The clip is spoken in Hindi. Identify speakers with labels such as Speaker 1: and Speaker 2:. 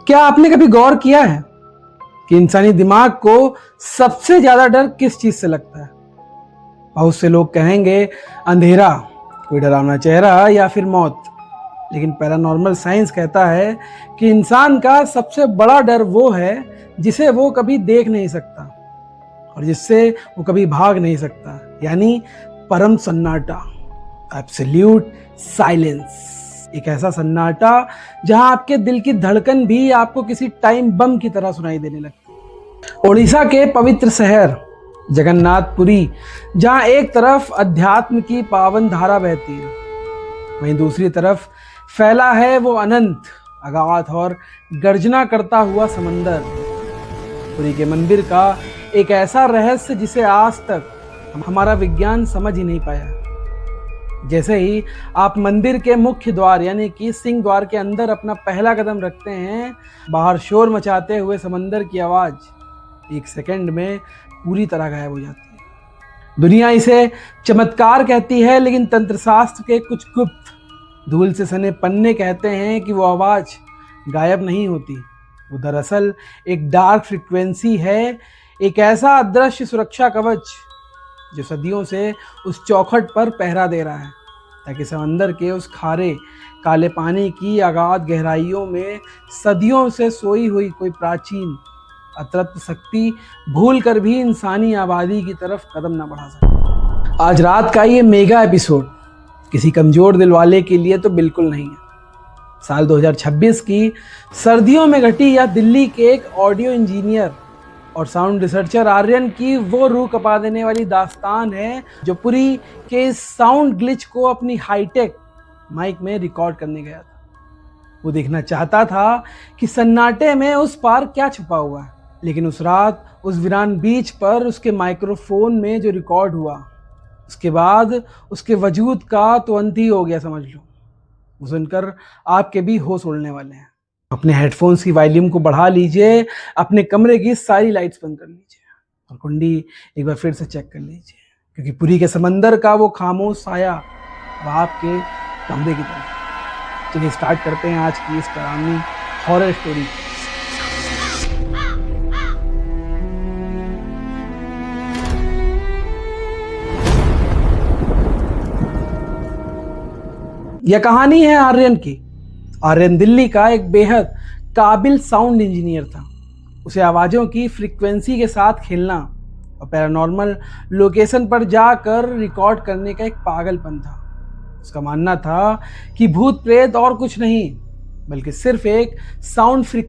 Speaker 1: क्या आपने कभी गौर किया है कि इंसानी दिमाग को सबसे ज्यादा डर किस चीज से लगता है? बहुत से लोग कहेंगे अंधेरा, कोई डरावना चेहरा या फिर मौत। लेकिन पैरानॉर्मल साइंस कहता है कि इंसान का सबसे बड़ा डर वो है जिसे वो कभी देख नहीं सकता और जिससे वो कभी भाग नहीं सकता, यानी परम सन्नाटा, एब्सोल्यूट साइलेंस। एक ऐसा सन्नाटा जहां आपके दिल की धड़कन भी आपको किसी टाइम बम की तरह सुनाई देने लगती। ओडिशा के पवित्र शहर जगन्नाथपुरी, जहां एक तरफ अध्यात्म की पावन धारा बहती है, वहीं दूसरी तरफ फैला है वो अनंत, अगाध और गर्जना करता हुआ समंदर। पुरी के मंदिर का एक ऐसा रहस्य जिसे आज तक हमारा विज्ञान समझ ही नहीं पाया। जैसे ही आप मंदिर के मुख्य द्वार यानी कि सिंह द्वार के अंदर अपना पहला कदम रखते हैं, बाहर शोर मचाते हुए समंदर की आवाज एक सेकंड में पूरी तरह गायब हो जाती है। दुनिया इसे चमत्कार कहती है, लेकिन तंत्रशास्त्र के कुछ गुप्त धूल से सने पन्ने कहते हैं कि वो आवाज गायब नहीं होती, वो दरअसल एक डार्क फ्रीक्वेंसी है, एक ऐसा अदृश्य सुरक्षा कवच जो सदियों से उस चौखट पर पहरा दे रहा है, ताकि समंदर के उस खारे काले पानी की अगाध गहराइयों में सदियों से सोई हुई कोई प्राचीन अतृप्त शक्ति भूल कर भी इंसानी आबादी की तरफ कदम न बढ़ा सके। आज रात का ये मेगा एपिसोड किसी कमजोर दिल वाले के लिए तो बिल्कुल नहीं है। साल 2026 की सर्दियों में घटी या दिल्ली के एक ऑडियो इंजीनियर और साउंड रिसर्चर आर्यन की वो रूह कपा देने वाली दास्तान है, जो पुरी के इस साउंड ग्लिच को अपनी हाईटेक माइक में रिकॉर्ड करने गया था। वो देखना चाहता था कि सन्नाटे में उस पार क्या छुपा हुआ है, लेकिन उस रात उस वीरान बीच पर उसके माइक्रोफोन में जो रिकॉर्ड हुआ, उसके बाद उसके वजूद का तो अंत ही हो गया, समझ लो। वो सुनकर आपके भी होश उड़ने वाले हैं। अपने हेडफोन्स की वॉल्यूम को बढ़ा लीजिए, अपने कमरे की सारी लाइट्स बंद कर लीजिए और कुंडी एक बार फिर से चेक कर लीजिए, क्योंकि पुरी के समंदर का वो खामोश साया अब आपके कमरे की तरफ। चलिए स्टार्ट करते हैं आज की इस डरावनी हॉरर स्टोरी। यह कहानी है आर्यन की। आर्यन दिल्ली का एक बेहद काबिल साउंड इंजीनियर था। उसे आवाज़ों की फ्रीक्वेंसी के साथ खेलना और पैरानॉर्मल लोकेशन पर जाकर रिकॉर्ड करने का एक पागलपन था। उसका मानना था कि भूत प्रेत और कुछ नहीं, बल्कि सिर्फ एक साउंड